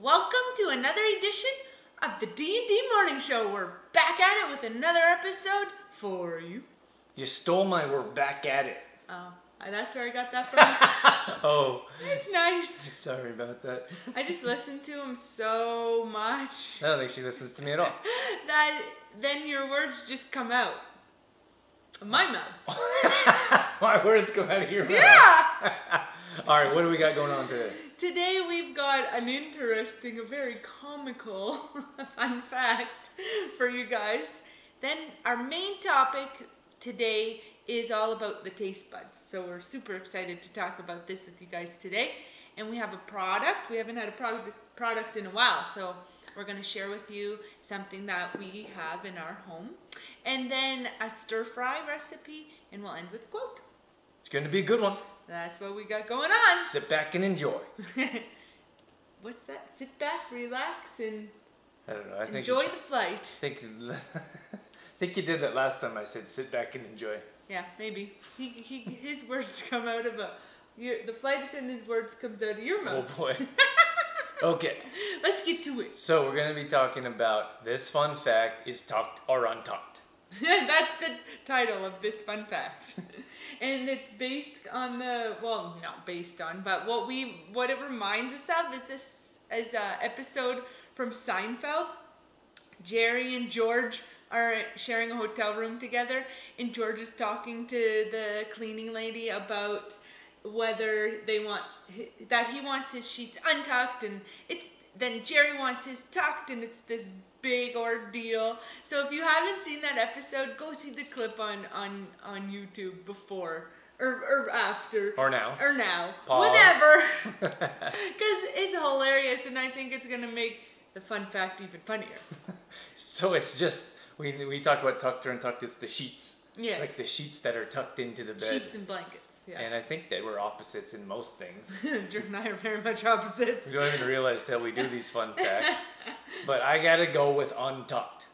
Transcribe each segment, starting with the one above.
Welcome to another edition of the D&D Morning Show. We're back at it with another episode for you. You stole my "we're back at it." Oh, that's where I got that from. Oh. It's nice. Sorry about that. I just listen to him so much. I don't think she listens to me at all. That then your words just come out of my mouth. My words come out of your mouth. Yeah! All right, what do we got going on today? Today we've got an interesting, a very comical fun fact for you guys. Then our main topic today is all about the taste buds. So we're super excited to talk about this with you guys today. And we have a product. We haven't had a product in a while. So we're going to share with you something that we have in our home. And then a stir-fry recipe. And we'll end with a quote. It's going to be a good one. That's what we got going on. Sit back and enjoy. What's that? Sit back, relax, and I don't know. I think enjoy the flight. I think you did that last time I said sit back and enjoy. Yeah, maybe. His words come out of the flight attendant's words comes out of your mouth. Oh boy. Okay. Let's get to it. So we're going to be talking about this fun fact is tucked or untucked. That's the title of this fun fact. And it's based on not based on, but what it reminds us of is an episode from Seinfeld. Jerry and George are sharing a hotel room together, and George is talking to the cleaning lady about whether he wants his sheets untucked, and then Jerry wants his tucked, and it's this big ordeal. So if you haven't seen that episode, go see the clip on YouTube before or after or now Pause. Whenever, because it's hilarious, and I think it's gonna make the fun fact even funnier. So it's just we talk about tucked or untucked. It's the sheets. Yes. Like the sheets that are tucked into the bed. Sheets and blankets. Yeah. And I think that we're opposites in most things. Drew and I are very much opposites. We don't even realize till we do these fun facts. But I gotta go with untucked.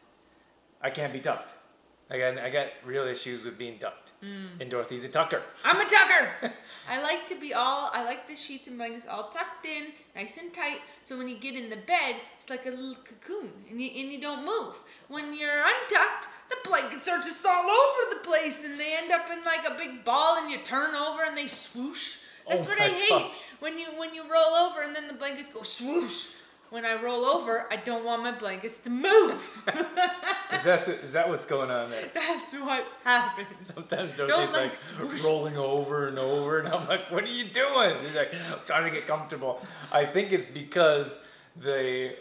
I can't be tucked. I got real issues with being tucked. And Dorothy's a tucker. I'm a tucker. I like the sheets and blankets all tucked in, nice and tight. So when you get in the bed, it's like a little cocoon, and you don't move. When you're untucked, the blankets are just all over the place, and they end up in like a big ball, and you turn over and they swoosh. That's what I hate. Gosh. When you roll over and then the blankets go swoosh. When I roll over, I don't want my blankets to move. Is that what's going on there? That's what happens. Sometimes Dorothy's like rolling over and over, and I'm like, what are you doing? He's like, I'm trying to get comfortable. I think it's because the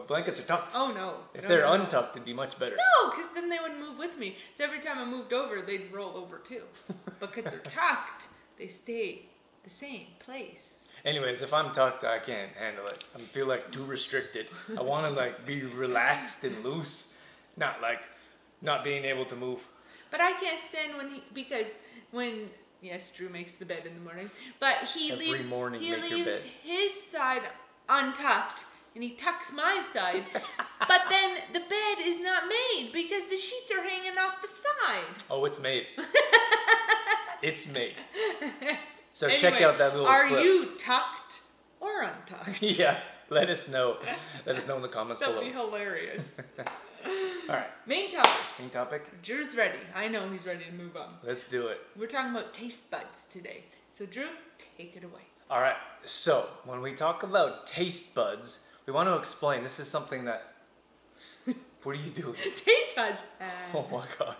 blankets are tucked. Oh no. If they're untucked, it'd be much better. No, because then they would move with me. So every time I moved over, they'd roll over too. Because they're tucked, they stay the same place. Anyways, if I'm tucked, I can't handle it. I feel like too restricted. I want to like be relaxed and loose, not being able to move. But I can't stand when yes, Drew makes the bed in the morning, but he leaves his side untucked and he tucks my side. But then the bed is not made because the sheets are hanging off the side. Oh, it's made. It's made. So anyway, check out that little clip. Are you tucked or untucked? Yeah, let us know. Let us know in the comments below. That'd be hilarious. All right. Main topic. Main topic? Drew's ready. I know he's ready to move on. Let's do it. We're talking about taste buds today. So Drew, take it away. All right. So when we talk about taste buds, we want to explain. This is something that... What are you doing? Taste buds. Oh my gosh.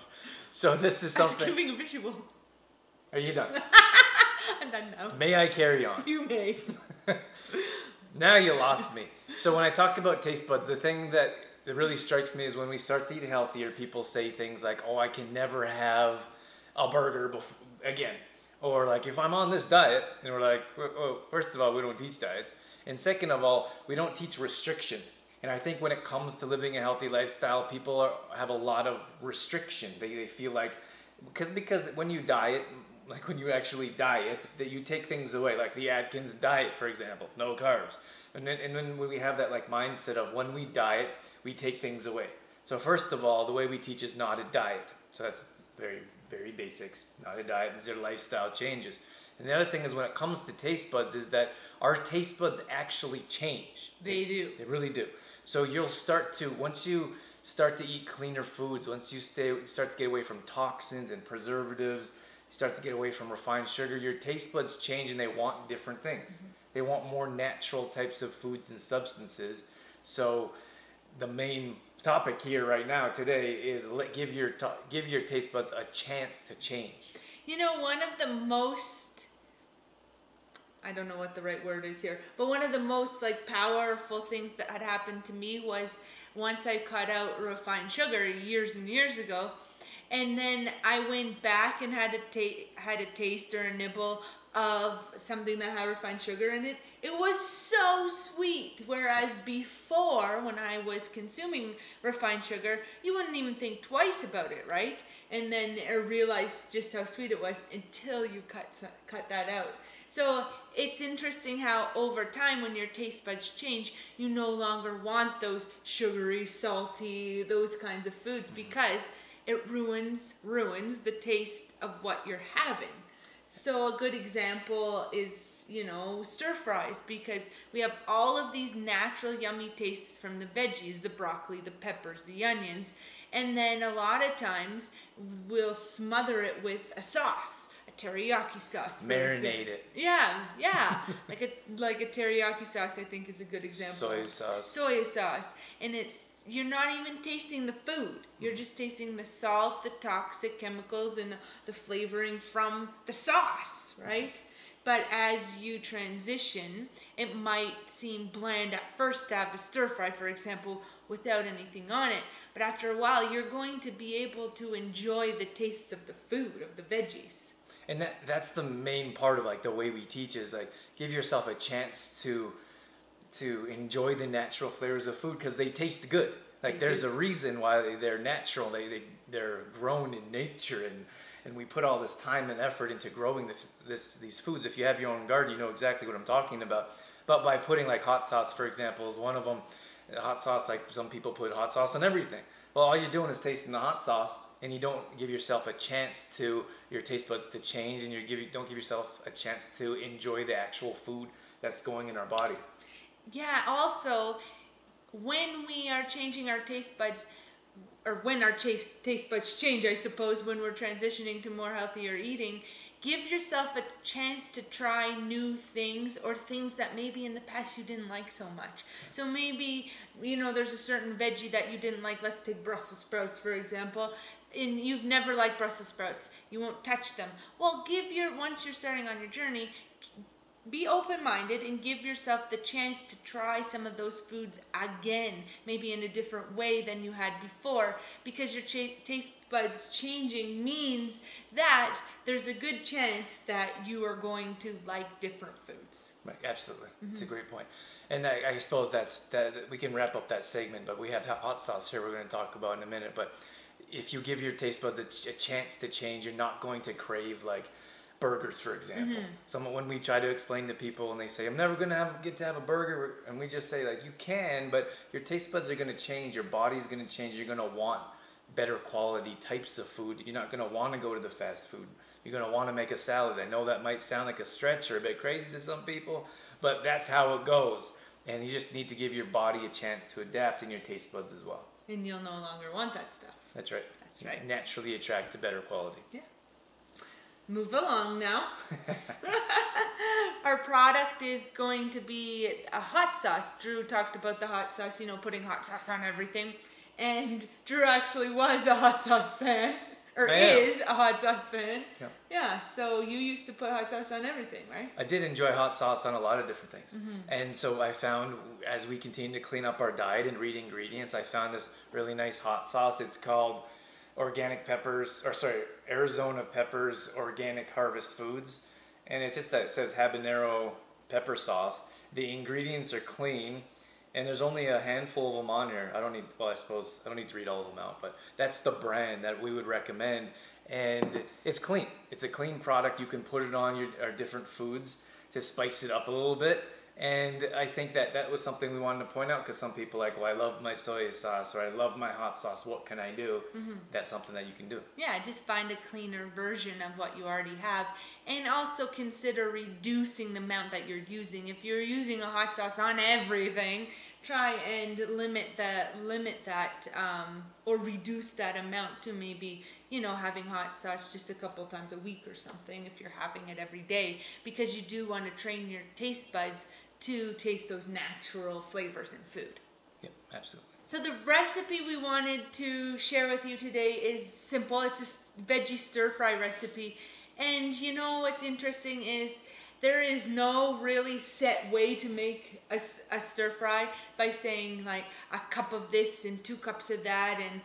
So this is something... I was giving a visual. Are you done? I'm done now. May I carry on? You may. Now you lost me. So when I talk about taste buds, the thing that really strikes me is when we start to eat healthier, people say things like, oh, I can never have a burger again. Or like, if I'm on this diet, and we're like, well, first of all, we don't teach diets. And second of all, we don't teach restriction. And I think when it comes to living a healthy lifestyle, people have a lot of restriction. They feel like, because when you diet, like when you actually diet, that you take things away, like the Atkins diet, for example, no carbs. And then when we have that like mindset of when we diet, we take things away. So first of all, the way we teach is not a diet. So that's very, very basics. Not a diet, these are lifestyle changes. And the other thing is when it comes to taste buds is that our taste buds actually change. They do. They really do. So you'll start to, once you start to eat cleaner foods, once you start to get away from toxins and preservatives, you start to get away from refined sugar, your taste buds change and they want different things. Mm-hmm. They want more natural types of foods and substances. So the main topic here right now today is give your taste buds a chance to change. You know, one of the most, I don't know what the right word is here, but one of the most like powerful things that had happened to me was once I cut out refined sugar years and years ago, and then I went back and had a taste or a nibble of something that had refined sugar in it. It was so sweet, whereas before, when I was consuming refined sugar, you wouldn't even think twice about it, right? And then I realized just how sweet it was until you cut that out. So it's interesting how over time, when your taste buds change, you no longer want those sugary, salty, those kinds of foods, because it ruins the taste of what you're having. So a good example is, you know, stir fries, because we have all of these natural yummy tastes from the veggies, the broccoli, the peppers, the onions, and then a lot of times we'll smother it with a sauce, a teriyaki sauce. Marinate it. Yeah, like a teriyaki sauce, I think, is a good example. Soy sauce, and you're not even tasting the food. You're just tasting the salt, the toxic chemicals, and the flavoring from the sauce, right? But as you transition, it might seem bland at first to have a stir fry, for example, without anything on it. But after a while, you're going to be able to enjoy the tastes of the food, of the veggies. And that's the main part of like the way we teach is like give yourself a chance to enjoy the natural flavors of food because they taste good. Like there's a reason why they're natural. They're grown in nature, and we put all this time and effort into growing these foods. If you have your own garden, you know exactly what I'm talking about. But by putting like hot sauce, for example, is one of them. Hot sauce, like some people put hot sauce on everything. Well, all you're doing is tasting the hot sauce, and you don't give yourself a chance to your taste buds to change, and don't give yourself a chance to enjoy the actual food that's going in our body. Yeah, also, when we are changing our taste buds, or when our taste buds change, I suppose, when we're transitioning to more healthier eating, give yourself a chance to try new things or things that maybe in the past you didn't like so much. So maybe, you know, there's a certain veggie that you didn't like. Let's take Brussels sprouts, for example. And you've never liked Brussels sprouts. You won't touch them. Well, once you're starting on your journey, be open-minded and give yourself the chance to try some of those foods again, maybe in a different way than you had before, because your taste buds changing means that there's a good chance that you are going to like different foods. Right, absolutely. It's a great point. And I suppose that we can wrap up that segment, but we have hot sauce here we're going to talk about in a minute. But if you give your taste buds a chance to change, you're not going to crave like burgers, for example. When we try to explain to people and they say, I'm never going to get to have a burger, and we just say like, you can, but your taste buds are going to change, your body's going to change, you're going to want better quality types of food. You're not going to want to go to the fast food. You're going to want to make a salad. I know that might sound like a stretch or a bit crazy to some people, but that's how it goes. And you just need to give your body a chance to adapt in your taste buds as well. And you'll no longer want that stuff. That's right. That's right. Naturally attract to better quality. Yeah. Move along now. Our product is going to be a hot sauce. Drew talked about the hot sauce, putting hot sauce on everything. And Drew actually was a hot sauce fan, or is a hot sauce fan. Yep. Yeah, so you used to put hot sauce on everything, right? I did enjoy hot sauce on a lot of different things. And so I found, as we continue to clean up our diet and read ingredients, I found this really nice hot sauce. It's called Arizona Peppers Organic Harvest Foods. And it's just that it says habanero pepper sauce. The ingredients are clean, and there's only a handful of them on here. I don't need to read all of them out, but that's the brand that we would recommend. And it's clean. It's a clean product. You can put it on our different foods to spice it up a little bit. And I think that was something we wanted to point out, because some people are like, well, I love my soy sauce, or I love my hot sauce, what can I do? That's something that you can do. Yeah, just find a cleaner version of what you already have. And also consider reducing the amount that you're using. If you're using a hot sauce on everything, try and limit that or reduce that amount to maybe, you know, having hot sauce just a couple times a week or something if you're having it every day, because you do want to train your taste buds to taste those natural flavors in food. Yep, absolutely. So the recipe we wanted to share with you today is simple. It's a veggie stir-fry recipe. And you know what's interesting is there is no really set way to make a stir-fry by saying like a cup of this and 2 cups of that, and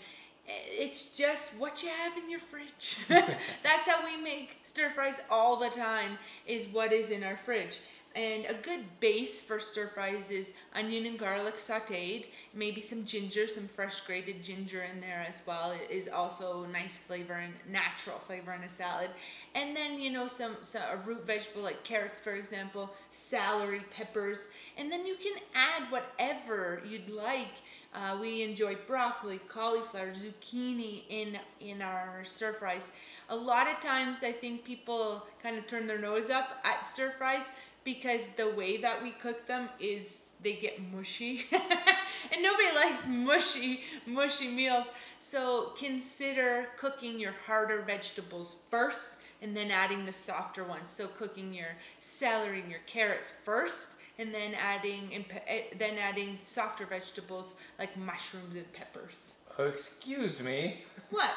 it's just what you have in your fridge. That's how we make stir-fries all the time, is what is in our fridge. And a good base for stir fries is onion and garlic sauteed, maybe some ginger, some fresh grated ginger in there as well. It is also nice flavor and natural flavor in a salad. And then, you know, a root vegetable like carrots, for example, celery, peppers, and then you can add whatever you'd like. We enjoy broccoli, cauliflower, zucchini in our stir fries. A lot of times I think people kind of turn their nose up at stir fries because the way that we cook them is they get mushy. And nobody likes mushy meals. So consider cooking your harder vegetables first and then adding the softer ones. So cooking your celery and your carrots first, and then adding softer vegetables like mushrooms and peppers. Oh, excuse me. What?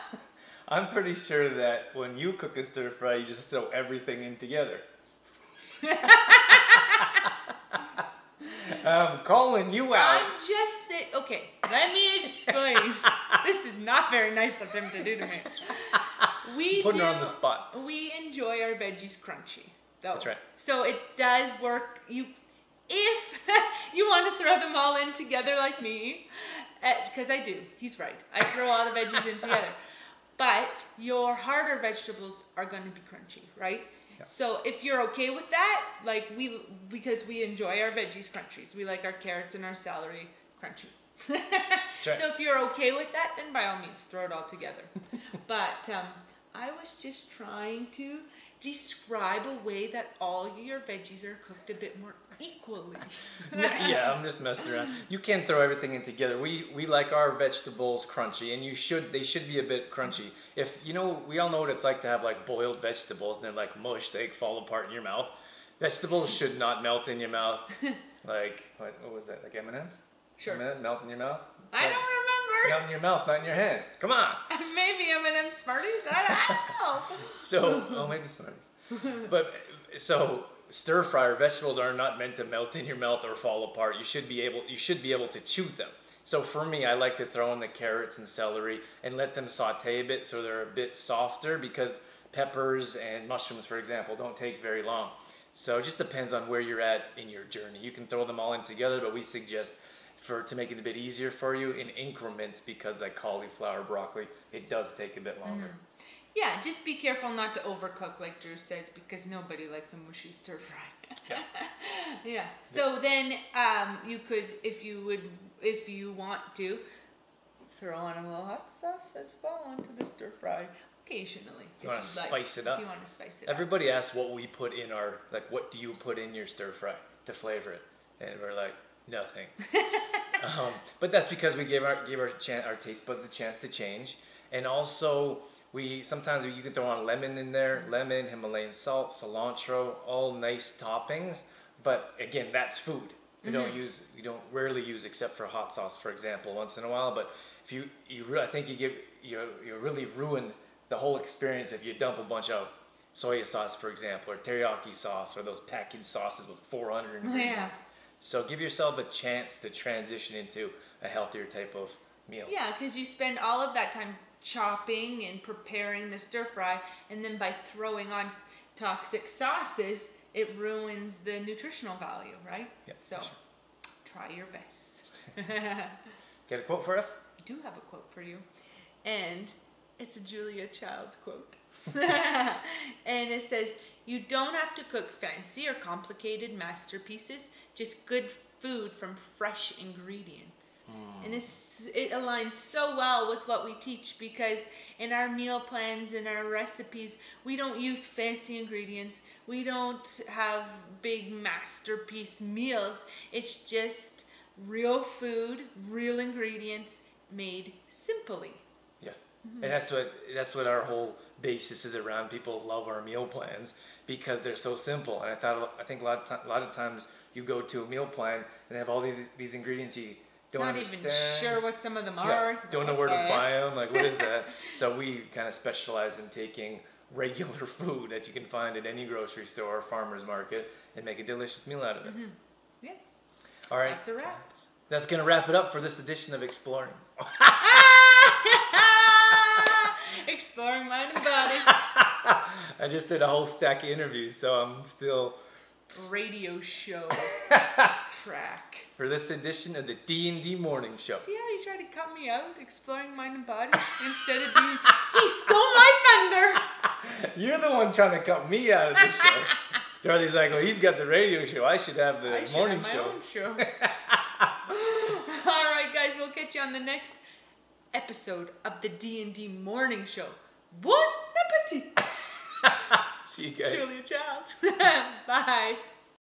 I'm pretty sure that when you cook a stir fry, you just throw everything in together. I'm calling you out. I'm just saying. Okay, let me explain. This is not very nice of him to do to me. Putting her on the spot. We enjoy our veggies crunchy, though. That's right. So it does work. If you want to throw them all in together like me, because I do. He's right. I throw all the veggies in together. But your harder vegetables are going to be crunchy, right? Yeah. So if you're okay with that, like because we enjoy our veggies crunchies, we like our carrots and our celery crunchy. Right. So if you're okay with that, then by all means throw it all together. But I was just trying to describe a way that all your veggies are cooked a bit more equally. Yeah, I'm just messing around. You can't throw everything in together. We like our vegetables crunchy, and they should be a bit crunchy. If you know, we all know what it's like to have like boiled vegetables and they're like mush, they fall apart in your mouth. Vegetables should not melt in your mouth. Like what was that? Like M&M's? Sure. M&M's melt in your mouth? I don't remember. Melt in your mouth, not in your hand. Come on. Maybe M&M Smarties. I don't know. So, maybe Smarties. But so stir fry or vegetables are not meant to melt in your mouth or fall apart. You should be able to chew them. So for me, I like to throw in the carrots and celery and let them saute a bit so they're a bit softer, because peppers and mushrooms, for example, don't take very long. So it just depends on where you're at in your journey. You can throw them all in together, but we suggest to make it a bit easier for you in increments, because like cauliflower, broccoli, it does take a bit longer. Yeah, just be careful not to overcook, like Drew says, because nobody likes a mushy stir fry. Yeah. Yeah. So then you could, if you want to, throw on a little hot sauce as well onto the stir fry occasionally. You want to spice it up. If you want to spice it Everybody asks what we put in our, like, what do you put in your stir fry to flavor it? And we're like, nothing. But that's because we gave our taste buds a chance to change. And also, sometimes you can throw on lemon in there, lemon, Himalayan salt, cilantro, all nice toppings. But again, that's food. We don't rarely use, except for hot sauce, for example, once in a while. But if I think you really ruin the whole experience if you dump a bunch of soy sauce, for example, or teriyaki sauce, or those packaged sauces with 400 ingredients. Yeah. So give yourself a chance to transition into a healthier type of meal. Yeah, because you spend all of that time chopping and preparing the stir fry, and then by throwing on toxic sauces, it ruins the nutritional value, right? Yeah, so sure. Try your best. Get a quote for us? I do have a quote for you, and it's a Julia Child quote. And it says, "You don't have to cook fancy or complicated masterpieces. just good food from fresh ingredients. And it aligns so well with what we teach, because in our meal plans and our recipes, we don't use fancy ingredients. We don't have big masterpiece meals. It's just real food, real ingredients, made simply. Yeah. And that's what our whole basis is around. People love our meal plans because they're so simple. And I think a lot of times you go to a meal plan and they have all these ingredients you don't understand. Not even sure what some of them are. Don't know where to buy them. Like, what is that? So we kind of specialize in taking regular food that you can find at any grocery store or farmer's market and make a delicious meal out of it. Yes. All right. That's a wrap. That's going to wrap it up for this edition of Exploring. Exploring mind and body. I just did a whole stack of interviews, so I'm still... Radio show track. For this edition of the D&D Morning Show. See how you tried to cut me out, exploring mind and body, instead of being, he stole my thunder. You're the one trying to cut me out of the show. Dorothy's like, well, he's got the radio show. I should have the morning show. Own show. All right, guys, we'll catch you on the next episode of the D&D Morning Show. Bon appetit. See you guys. Truly a child. Bye.